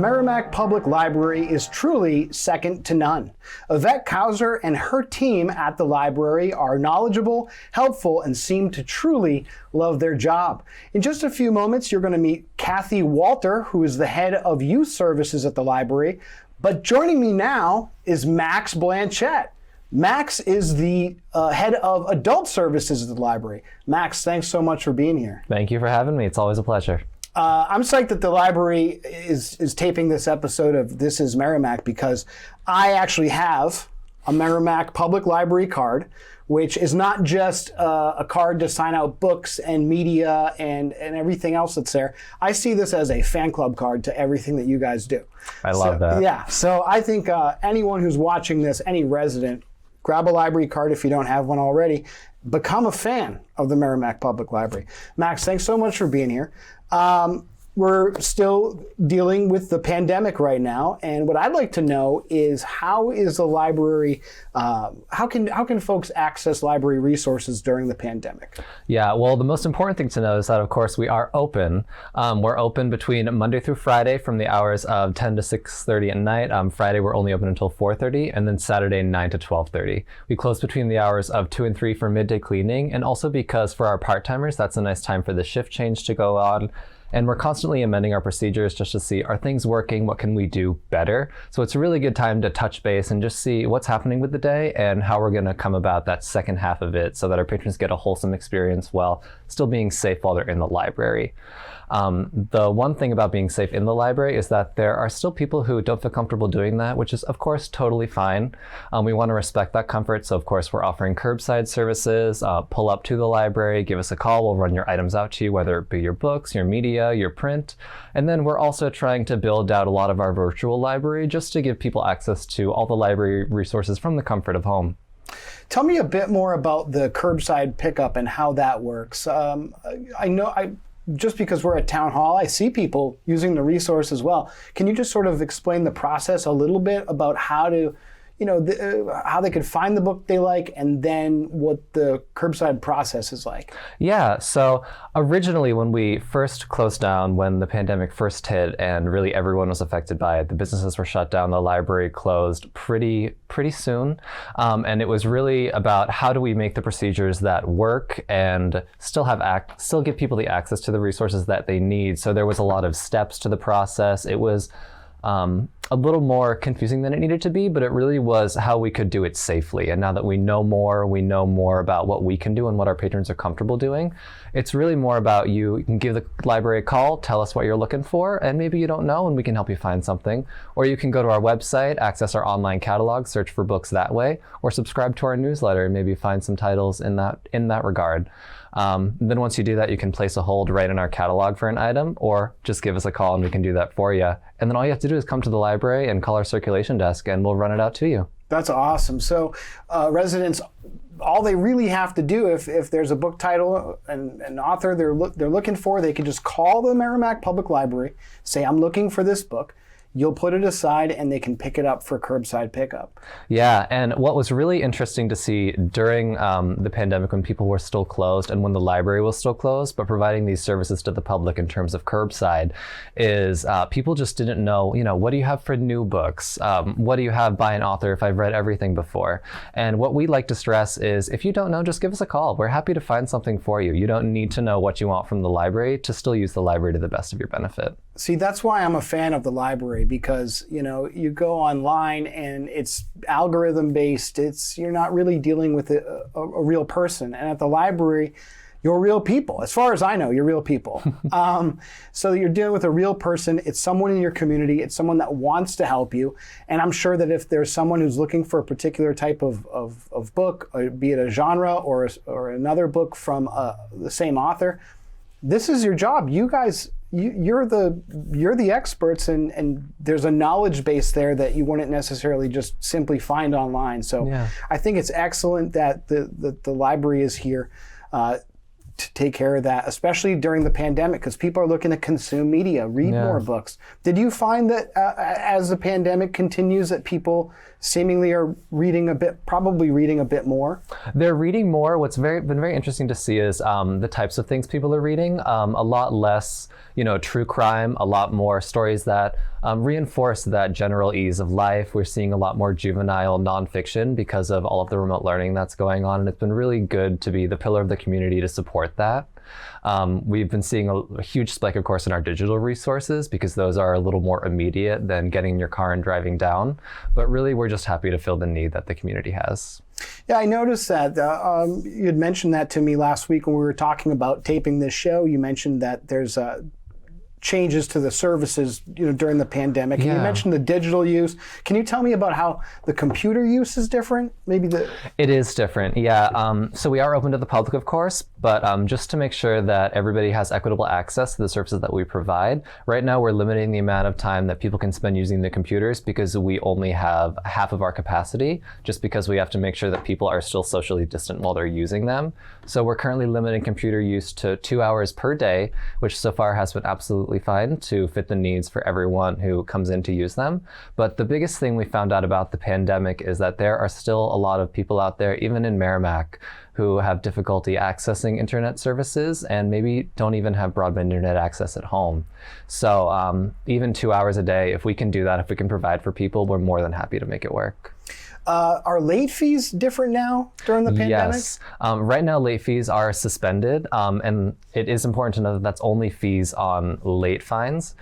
Merrimack Public Library is truly second to none. Yvette Kauser and her team at the library are knowledgeable, helpful, and seem to truly love their job. In just a few moments, you're going to meet Kathy Walter, who is the head of youth services at the library. But joining me now is Max Blanchette. Max is the head of adult services at the library. Max, thanks so much for being here. Thank you for having me. It's always a pleasure. I'm psyched that the library is taping this episode of This is Merrimack because I actually have a Merrimack Public Library card, which is not just a card to sign out books and media and everything else that's there. I see this as a fan club card to everything that you guys do. I love that. Yeah, so I think anyone who's watching this, any resident, grab a library card if you don't have one already. Become a fan of the Merrimack Public Library. Max, thanks so much for being here. We're still dealing with the pandemic right now, and what I'd like to know is how is the library, how can folks access library resources during the pandemic? Yeah, well, the most important thing to know is that, of course, we are open. We're open between Monday through Friday from the hours of 10 to 6:30 at night. Friday, we're only open until 4:30, and then Saturday, 9 to 12:30. We close between the hours of 2 and 3 for midday cleaning, and also because for our part-timers, that's a nice time for the shift change to go on. And we're constantly amending our procedures just to see, are things working? What can we do better? So it's a really good time to touch base and just see what's happening with the day and how we're going to come about that second half of it so that our patrons get a wholesome experience while still being safe while they're in the library. The one thing about being safe in the library is that there are still people who don't feel comfortable doing that, which is, of course, totally fine. We want to respect that comfort. So, of course, we're offering curbside services. Pull up to the library, give us a call. We'll run your items out to you, whether it be your books, your media, your print. And then we're also trying to build out a lot of our virtual library just to give people access to all the library resources from the comfort of home. Tell me a bit more about the curbside pickup and how that works. Just because we're at town hall, I see people using the resource as well. Can you just sort of explain the process a little bit about how to, how they could find the book they like and then what the curbside process is like? Yeah, so originally when we first closed down, when the pandemic first hit and really everyone was affected by it, the businesses were shut down, the library closed pretty soon. And it was really about how do we make the procedures that work and still give people the access to the resources that they need. So there was a lot of steps to the process. It was a little more confusing than it needed to be, but it really was how we could do it safely. And now that we know more about what we can do and what our patrons are comfortable doing, it's really more about you can give the library a call, tell us what you're looking for, and maybe you don't know and we can help you find something. Or you can go to our website, access our online catalog, search for books that way, or subscribe to our newsletter and maybe find some titles in that regard. Then once you do that, you can place a hold right in our catalog for an item, or just give us a call and we can do that for you. And then all you have to do is come to the library and call our circulation desk and we'll run it out to you. That's awesome. So residents, all they really have to do if there's a book title and an author they're looking for, they can just call the Merrimack Public Library, say, I'm looking for this book. You'll put it aside and they can pick it up for curbside pickup. Yeah, and what was really interesting to see during the pandemic when people were still closed and when the library was still closed, but providing these services to the public in terms of curbside is people just didn't know, what do you have for new books? What do you have by an author if I've read everything before? And what we like to stress is if you don't know, just give us a call. We're happy to find something for you. You don't need to know what you want from the library to still use the library to the best of your benefit. See, that's why I'm a fan of the library because, you go online and it's algorithm based. You're not really dealing with a real person. And at the library, you're real people. As far as I know, you're real people. So you're dealing with a real person. It's someone in your community. It's someone that wants to help you. And I'm sure that if there's someone who's looking for a particular type of book, be it a genre or another book from the same author, this is your job. You guys, you're the experts, and there's a knowledge base there that you wouldn't necessarily just simply find online. So yeah. I think it's excellent that the library is here to take care of that, especially during the pandemic, because people are looking to consume media, read more books. Did you find that as the pandemic continues that people seemingly are probably reading a bit more? They're reading more. What's been very interesting to see is the types of things people are reading. A lot less, true crime, a lot more stories that reinforce that general ease of life. We're seeing a lot more juvenile nonfiction because of all of the remote learning that's going on, and it's been really good to be the pillar of the community to support that. We've been seeing a huge spike, of course, in our digital resources because those are a little more immediate than getting in your car and driving down. But really, we're just happy to fill the need that the community has. Yeah, I noticed that. You had mentioned that to me last week when we were talking about taping this show. You mentioned that there's changes to the services, during the pandemic. And you mentioned the digital use. Can you tell me about how the computer use is different? It is different, yeah. So we are open to the public, of course, but just to make sure that everybody has equitable access to the services that we provide. Right now, we're limiting the amount of time that people can spend using the computers because we only have half of our capacity, just because we have to make sure that people are still socially distant while they're using them. So we're currently limiting computer use to 2 hours per day, which so far has been absolutely fine to fit the needs for everyone who comes in to use them. But the biggest thing we found out about the pandemic is that there are still a lot of people out there, even in Merrimack, who have difficulty accessing internet services and maybe don't even have broadband internet access at home. So even 2 hours a day, if we can do that, if we can provide for people, we're more than happy to make it work. Are late fees different now during the pandemic? Yes. Right now, late fees are suspended, and it is important to know that that's only fees on late fines.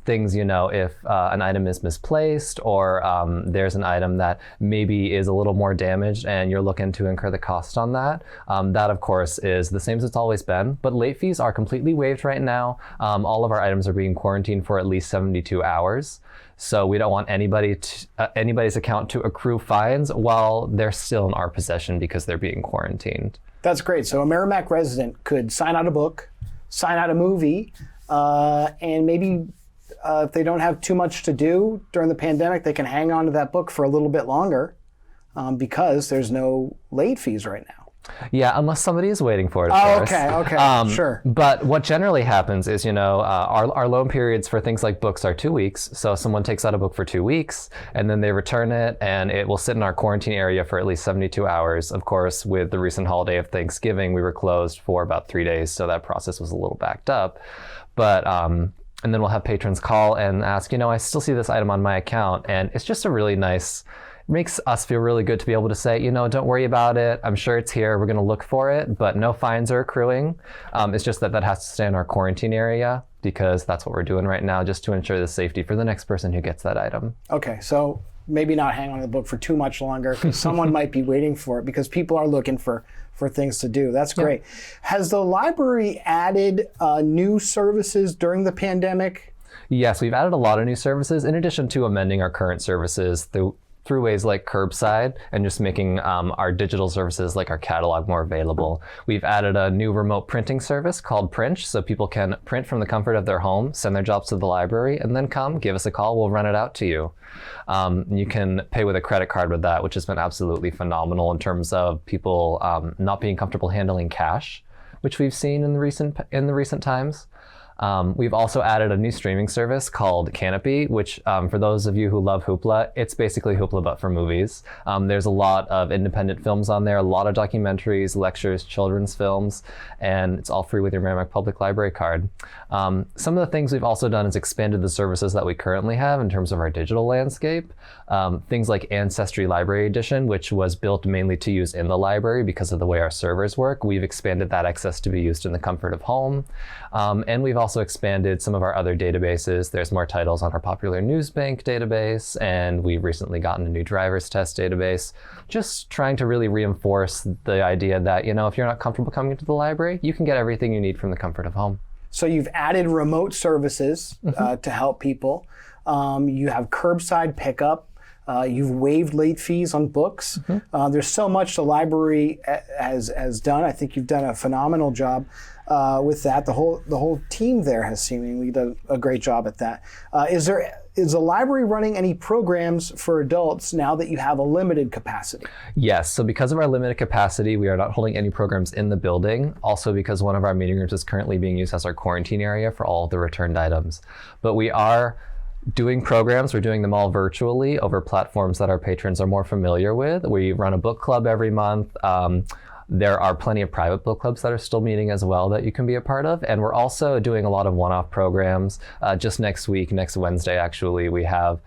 Things, if an item is misplaced or there's an item that maybe is a little more damaged and you're looking to incur the cost on that, that, of course, is the same as it's always been. But late fees are completely waived right now. All of our items are being quarantined for at least 72 hours. So we don't want anybody's account to accrue fines while they're still in our possession because they're being quarantined. That's great. So a Merrimack resident could sign out a book, sign out a movie, and maybe if they don't have too much to do during the pandemic, they can hang on to that book for a little bit longer because there's no late fees right now. Yeah, unless somebody is waiting for it. Okay, sure. But what generally happens is, our loan periods for things like books are 2 weeks. So someone takes out a book for 2 weeks, and then they return it, and it will sit in our quarantine area for at least 72 hours. Of course, with the recent holiday of Thanksgiving, we were closed for about 3 days, so that process was a little backed up. But and then we'll have patrons call and ask, I still see this item on my account, and it's just a really nice. Makes us feel really good to be able to say, don't worry about it. I'm sure it's here. We're going to look for it, but no fines are accruing. It's just that has to stay in our quarantine area because that's what we're doing right now, just to ensure the safety for the next person who gets that item. Okay, so maybe not hang on to the book for too much longer because someone might be waiting for it because people are looking for things to do. That's great. Yeah. Has the library added new services during the pandemic? Yes, we've added a lot of new services in addition to amending our current services through ways like curbside and just making our digital services like our catalog more available. We've added a new remote printing service called Print, so people can print from the comfort of their home, send their jobs to the library, and then give us a call, we'll run it out to you. You can pay with a credit card with that, which has been absolutely phenomenal in terms of people not being comfortable handling cash, which we've seen in the recent times. We've also added a new streaming service called Canopy, which for those of you who love Hoopla, it's basically Hoopla but for movies. There's a lot of independent films on there, a lot of documentaries, lectures, children's films, and it's all free with your Merrimack Public Library card. Some of the things we've also done is expanded the services that we currently have in terms of our digital landscape. Things like Ancestry Library Edition, which was built mainly to use in the library because of the way our servers work. We've expanded that access to be used in the comfort of home. And we've also expanded some of our other databases. There's more titles on our popular news bank database, and we've recently gotten a new driver's test database, just trying to really reinforce the idea that, if you're not comfortable coming into the library, you can get everything you need from the comfort of home. So you've added remote services to help people. You have curbside pickup. You've waived late fees on books. There's so much the library has done. I think you've done a phenomenal job with that. The whole team there has seemingly done a great job at that. Is there is the library running any programs for adults now that you have a limited capacity? Yes, so because of our limited capacity, we are not holding any programs in the building. Also because one of our meeting rooms is currently being used as our quarantine area for all of the returned items. But we are doing programs. We're doing them all virtually over platforms that our patrons are more familiar with. We run a book club every month. There are plenty of private book clubs that are still meeting as well that you can be a part of. And we're also doing a lot of one-off programs. Just next week, next Wednesday, actually, we have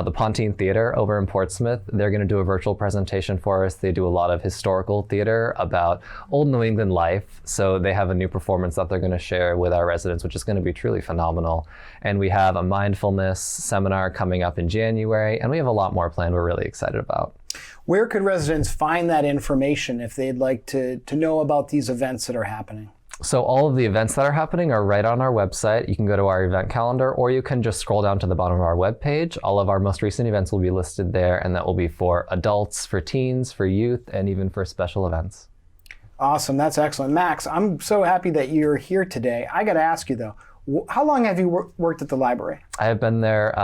the Pontine Theater over in Portsmouth. They're going to do a virtual presentation for us. They do a lot of historical theater about old New England life. So they have a new performance that they're going to share with our residents, which is going to be truly phenomenal. And we have a mindfulness seminar coming up in January, and we have a lot more planned we're really excited about. Where could residents find that information if they'd like to know about these events that are happening? So all of the events that are happening are right on our website. You can go to our event calendar, or you can just scroll down to the bottom of our webpage. All of our most recent events will be listed there, and that will be for adults, for teens, for youth, and even for special events. Awesome. That's excellent. Max, I'm so happy that you're here today. I got to ask you, though, how long have you worked at the library? I have been there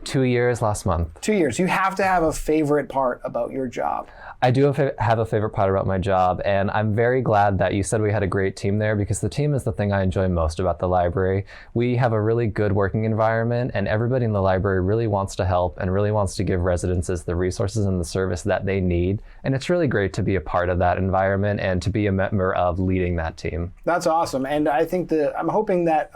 2 years last month. 2 years. You have to have a favorite part about your job. I do have a favorite part about my job, and I'm very glad that you said we had a great team there, because the team is the thing I enjoy most about the library. We have a really good working environment, and everybody in the library really wants to help and really wants to give residences the resources and the service that they need. And it's really great to be a part of that environment and to be a member of leading that team. That's awesome. And I think I'm hoping that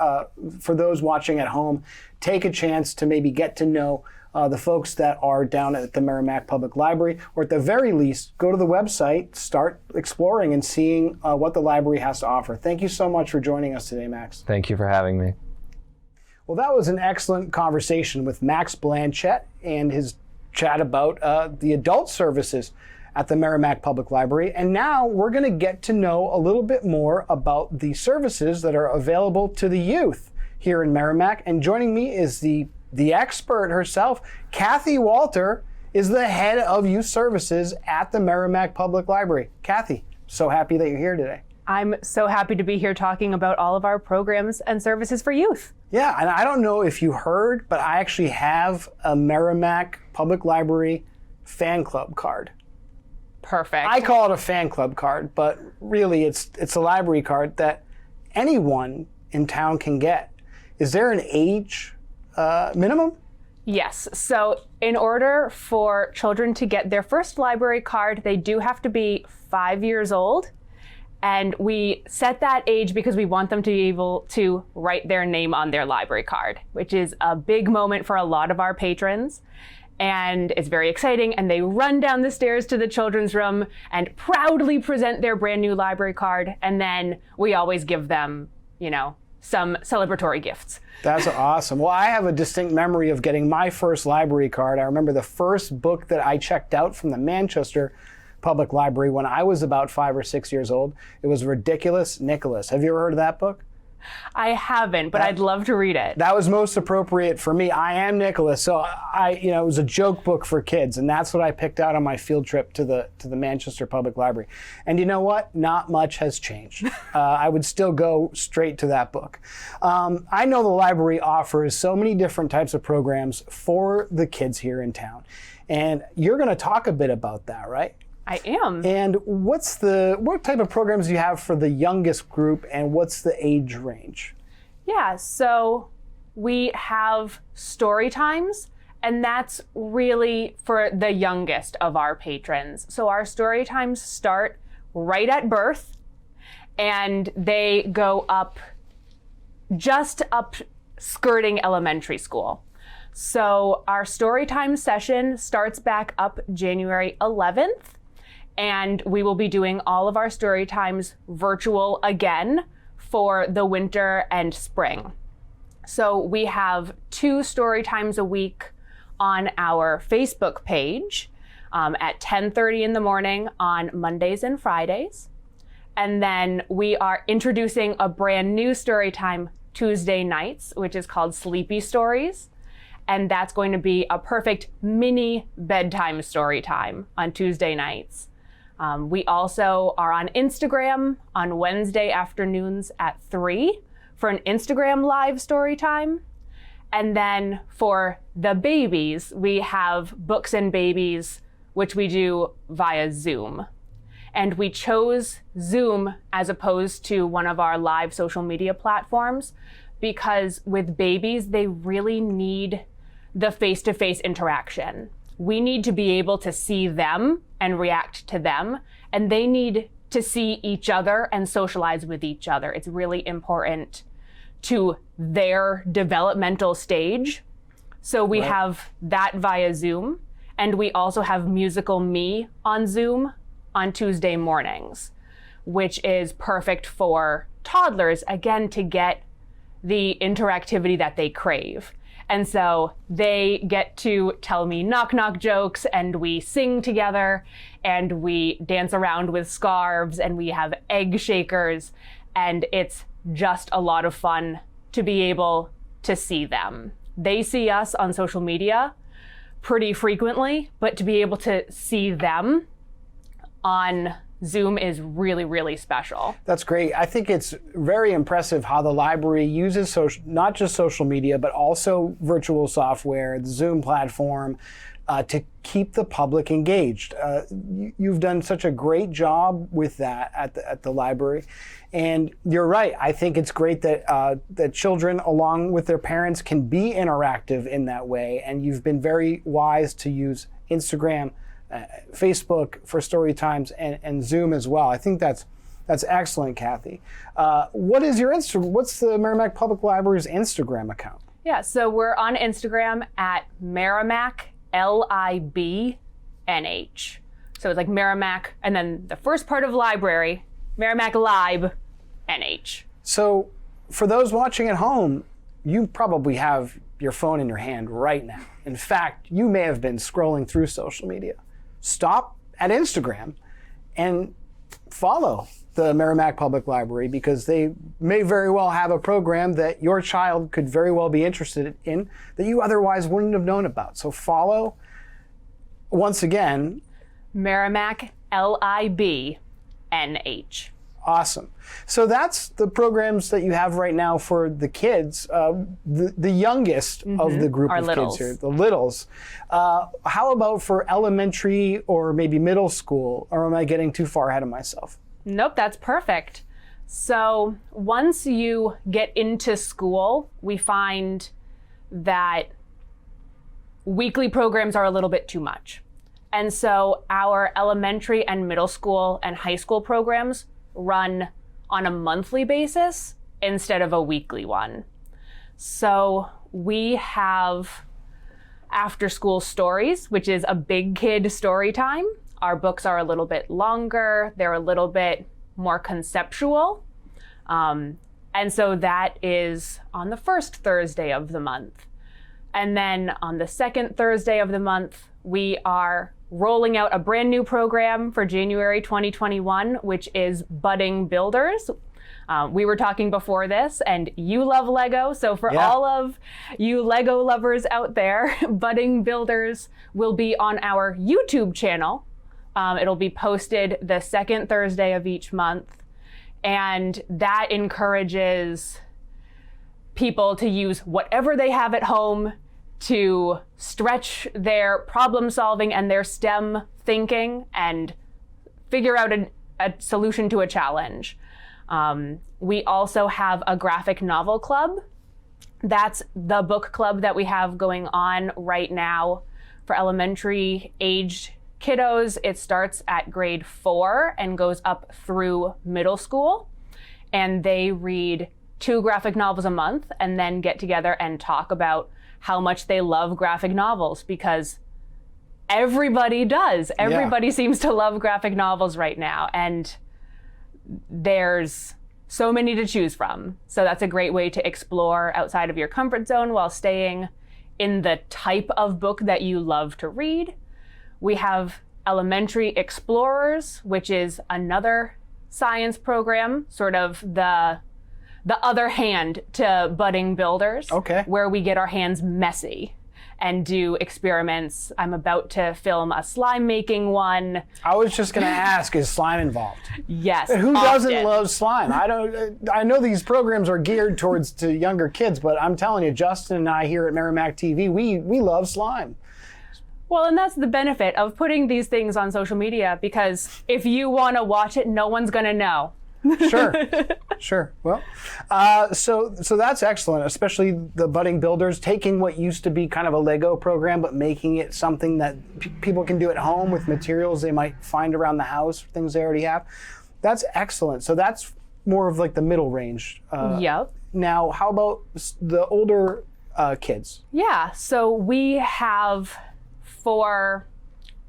for those watching at home, take a chance to maybe get to know the folks that are down at the Merrimack Public Library, or at the very least, go to the website, start exploring and seeing what the library has to offer. Thank you so much for joining us today, Max. Thank you for having me. Well, that was an excellent conversation with Max Blanchette and his chat about the adult services at the Merrimack Public Library. And now we're going to get to know a little bit more about the services that are available to the youth here in Merrimack. And joining me is the expert herself. Kathy Walter is the head of youth services at the Merrimack Public Library. Kathy, so happy that you're here today. I'm so happy to be here talking about all of our programs and services for youth. Yeah, and I don't know if you heard, but I actually have a Merrimack Public Library fan club card. Perfect. I call it a fan club card, but really it's a library card that anyone in town can get. Is there an age minimum? Yes. So in order for children to get their first library card, they do have to be 5 years old. And we set that age because we want them to be able to write their name on their library card, which is a big moment for a lot of our patrons. And it's very exciting. And they run down the stairs to the children's room and proudly present their brand new library card. And then we always give them, some celebratory gifts. That's awesome. Well, I have a distinct memory of getting my first library card. I remember the first book that I checked out from the Manchester Public Library when I was about 5 or 6 years old. It was Ridiculous Nicholas. Have you ever heard of that book? I haven't, but I'd love to read it. That was most appropriate for me. I am Nicholas, so it was a joke book for kids, and that's what I picked out on my field trip to the Manchester Public Library. And you know what? Not much has changed. I would still go straight to that book. I know the library offers so many different types of programs for the kids here in town, and you're going to talk a bit about that, right? I am. And what type of programs do you have for the youngest group, and what's the age range? Yeah, so we have story times, and that's really for the youngest of our patrons. So our story times start right at birth, and they go just up skirting elementary school. So our story time session starts back up January 11th. And we will be doing all of our story times virtual again for the winter and spring. So we have 2 story times a week on our Facebook page at 10:30 in the morning on Mondays and Fridays. And then we are introducing a brand new story time Tuesday nights, which is called Sleepy Stories. And that's going to be a perfect mini bedtime story time on Tuesday nights. We also are on Instagram on Wednesday afternoons at 3 for an Instagram live story time. And then for the babies, we have Books and Babies, which we do via Zoom. And we chose Zoom as opposed to one of our live social media platforms because with babies, they really need the face-to-face interaction. We need to be able to see them and react to them, and they need to see each other and socialize with each other. It's really important to their developmental stage. So we have that via Zoom, and we also have Musical Me on Zoom on Tuesday mornings, which is perfect for toddlers, again, to get the interactivity that they crave. And so they get to tell me knock-knock jokes, and we sing together, and we dance around with scarves, and we have egg shakers, and it's just a lot of fun to be able to see them. They see us on social media pretty frequently, but to be able to see them on Zoom is really, really special. That's great. I think it's very impressive how the library uses not just social media, but also virtual software, the Zoom platform, to keep the public engaged. You've done such a great job with that at the library. And you're right. I think it's great that that children, along with their parents, can be interactive in that way. And you've been very wise to use Instagram, Facebook for story times, and Zoom as well. I think that's excellent, Kathy. What's the Merrimack Public Library's Instagram account? Yeah, so we're on Instagram at Merrimack LIBNH. So it's like Merrimack, and then the first part of library, Merrimack Lib NH. So for those watching at home, you probably have your phone in your hand right now. In fact, you may have been scrolling through social media. Stop at Instagram and follow the Merrimack Public Library, because they may very well have a program that your child could very well be interested in that you otherwise wouldn't have known about. So follow, once again, Merrimack LIBNH. Awesome. So that's the programs that you have right now for the kids, the youngest of the group of littles. Kids here, the littles. How about for elementary or maybe middle school, or am I getting too far ahead of myself? Nope, that's perfect. So once you get into school, we find that weekly programs are a little bit too much. And so our elementary and middle school and high school programs run on a monthly basis instead of a weekly one. So we have after school stories, which is a big kid story time. Our books are a little bit longer. They're a little bit more conceptual. And so that is on the first Thursday of the month. And then on the second Thursday of the month, we are rolling out a brand new program for January 2021, which is Budding Builders. We were talking before this, and you love Lego. So for all of you Lego lovers out there, Budding Builders will be on our YouTube channel. It'll be posted the second Thursday of each month. And that encourages people to use whatever they have at home to stretch their problem solving and their STEM thinking and figure out a solution to a challenge. We also have a graphic novel club. That's the book club that we have going on right now for elementary aged kiddos. It starts at grade 4 and goes up through middle school. And they read 2 graphic novels a month and then get together and talk about how much they love graphic novels, because everybody does. Everybody seems to love graphic novels right now. And there's so many to choose from. So that's a great way to explore outside of your comfort zone while staying in the type of book that you love to read. We have Elementary Explorers, which is another science program, sort of the other hand to Budding Builders, where we get our hands messy and do experiments. I'm about to film a slime making one. I was just going to ask, is slime involved? Yes. Who doesn't often. love slime? I know these programs are geared to younger kids, but I'm telling you, Justin and I here at Merrimack TV, we love slime. Well, and that's the benefit of putting these things on social media, because if you want to watch it, no one's going to know. Sure. Well, so that's excellent, especially the budding builders taking what used to be kind of a Lego program, but making it something that people can do at home with materials they might find around the house, things they already have. That's excellent. So that's more of like the middle range. Yep. Now, how about the older kids? Yeah. So we have, for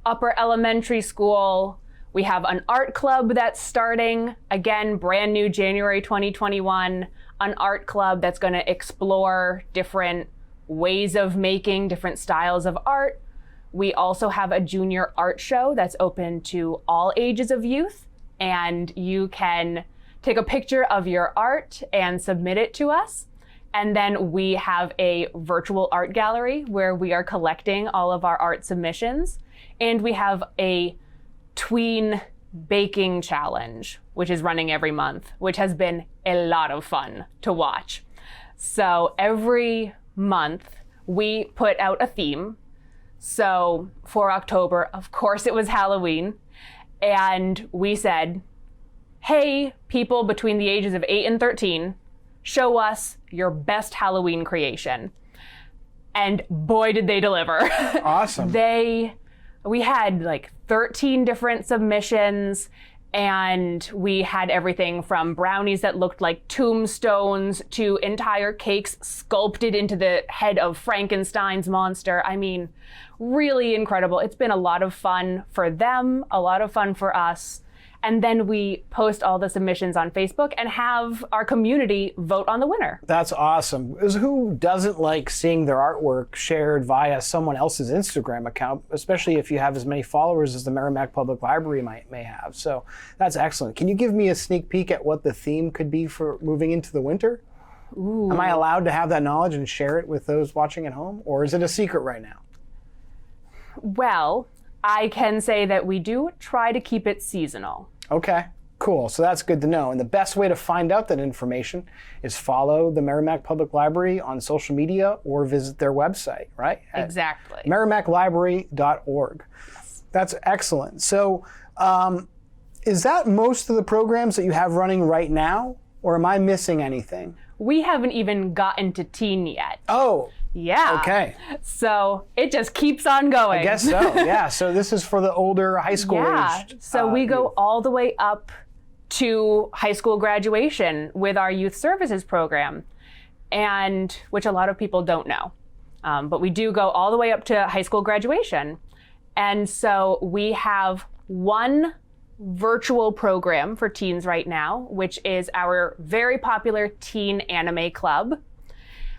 upper elementary school, we have an art club that's starting, again, brand new January 2021, an art club that's going to explore different ways of making different styles of art. We also have a junior art show that's open to all ages of youth, and you can take a picture of your art and submit it to us. And then we have a virtual art gallery where we are collecting all of our art submissions. And we have a tween baking challenge, which is running every month, which has been a lot of fun to watch. So every month we put out a theme. So for October, of course, it was Halloween. And we said, hey, people between the ages of 8 and 13, show us your best Halloween creation. And boy, did they deliver. Awesome. We had like 13 different submissions, and we had everything from brownies that looked like tombstones to entire cakes sculpted into the head of Frankenstein's monster. I mean, really incredible. It's been a lot of fun for them, a lot of fun for us. And then we post all the submissions on Facebook and have our community vote on the winner. That's awesome. Because who doesn't like seeing their artwork shared via someone else's Instagram account, especially if you have as many followers as the Merrimack Public Library may have. So that's excellent. Can you give me a sneak peek at what the theme could be for moving into the winter? Ooh. Am I allowed to have that knowledge and share it with those watching at home? Or is it a secret right now? Well, I can say that we do try to keep it seasonal. Okay, cool. So that's good to know. And the best way to find out that information is follow the Merrimack Public Library on social media or visit their website, right? Exactly. merrimacklibrary.org. That's excellent. So is that most of the programs that you have running right now, or am I missing anything? We haven't even gotten to teen yet. Oh, yeah. okay. So it just keeps on going. I guess so, yeah. So this is for the older high school aged. So we go all the way up to high school graduation with our youth services program, and which a lot of people don't know. But we do go all the way up to high school graduation. And so we have one virtual program for teens right now, which is our very popular teen anime club,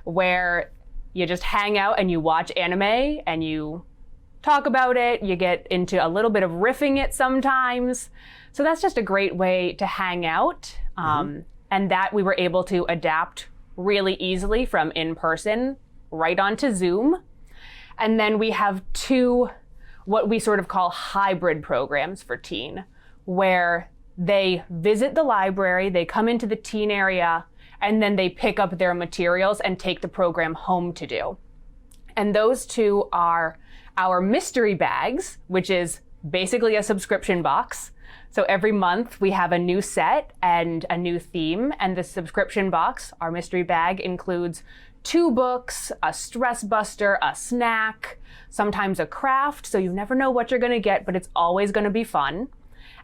where you just hang out and you watch anime and you talk about it. You get into a little bit of riffing it sometimes. So that's just a great way to hang out. And that we were able to adapt really easily from in person right onto Zoom. And then we have two, what we sort of call hybrid programs for teen, where they visit the library, they come into the teen area, and then they pick up their materials and take the program home to do. And those two are our mystery bags, which is basically a subscription box. So every month we have a new set and a new theme, and the subscription box, our mystery bag, includes 2 books, a stress buster, a snack, sometimes a craft, so you never know what you're gonna get, but it's always gonna be fun.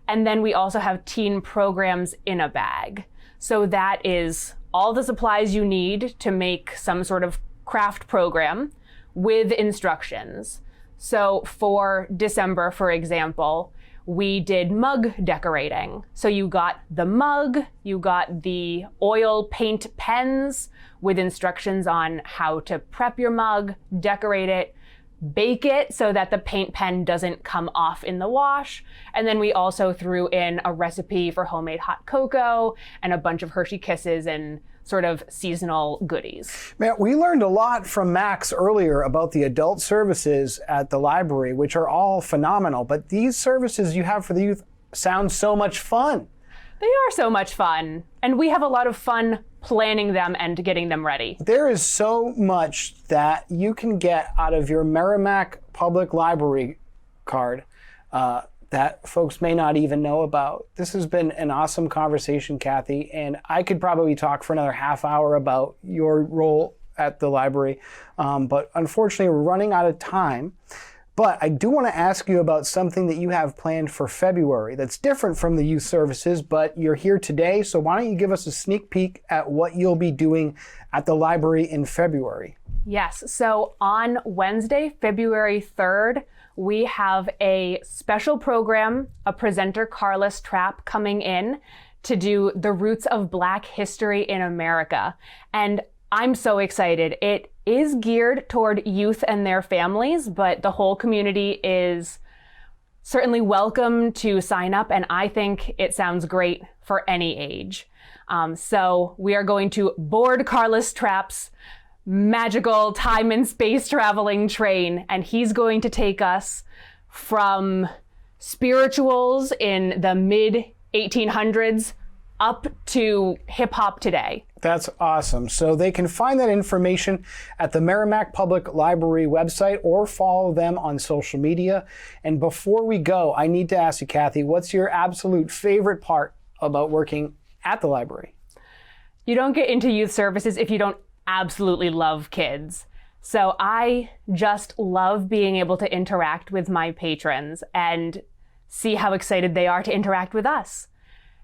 And then we also have teen programs in a bag. So that is all the supplies you need to make some sort of craft program with instructions. So for December, for example, we did mug decorating. So you got the mug, you got the oil paint pens with instructions on how to prep your mug, decorate it, bake it so that the paint pen doesn't come off in the wash. And then we also threw in a recipe for homemade hot cocoa and a bunch of Hershey Kisses and sort of seasonal goodies. Man, we learned a lot from Max earlier about the adult services at the library, which are all phenomenal. But these services you have for the youth sound so much fun. They are so much fun. And we have a lot of fun planning them and getting them ready. There is so much that you can get out of your Merrimack Public Library card that folks may not even know about. This has been an awesome conversation, Kathy, and I could probably talk for another half hour about your role at the library, but unfortunately we're running out of time. But I do want to ask you about something that you have planned for February that's different from the youth services, but you're here today, so why don't you give us a sneak peek at what you'll be doing at the library in February? Yes, so on Wednesday, February 3rd, we have a special program, a presenter, Carlos Trapp, coming in to do the roots of Black history in America. And I'm so excited. It is geared toward youth and their families, but the whole community is certainly welcome to sign up, and I think it sounds great for any age. So we are going to board Carlos Trapp's magical time and space traveling train, and he's going to take us from spirituals in the mid 1800s up to hip hop today. That's awesome. So they can find that information at the Merrimack Public Library website or follow them on social media. And before we go, I need to ask you, Kathy, what's your absolute favorite part about working at the library? You don't get into youth services if you don't absolutely love kids. So I just love being able to interact with my patrons and see how excited they are to interact with us.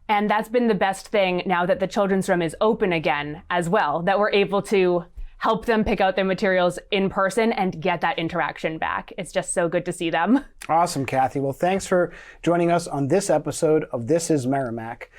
And that's been the best thing now that the children's room is open again as well, that we're able to help them pick out their materials in person and get that interaction back. It's just so good to see them. Awesome, Kathy. Well, thanks for joining us on this episode of This is Merrimack.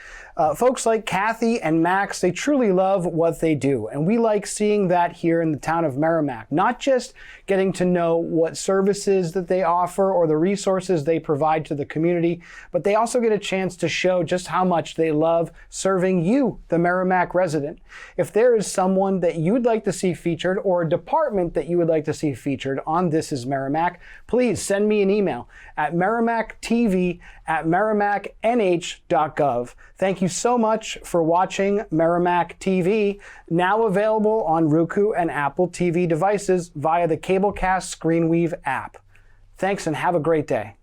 Folks like Kathy and Max, they truly love what they do. And we like seeing that here in the town of Merrimack, not just getting to know what services that they offer or the resources they provide to the community, but they also get a chance to show just how much they love serving you, the Merrimack resident. If there is someone that you'd like to see featured or a department that you would like to see featured on This is Merrimack, please send me an email at merrimackTV@merrimacknh.gov. Thank you so much for watching Merrimack TV, now available on Roku and Apple TV devices via the Cablecast ScreenWeave app. Thanks and have a great day.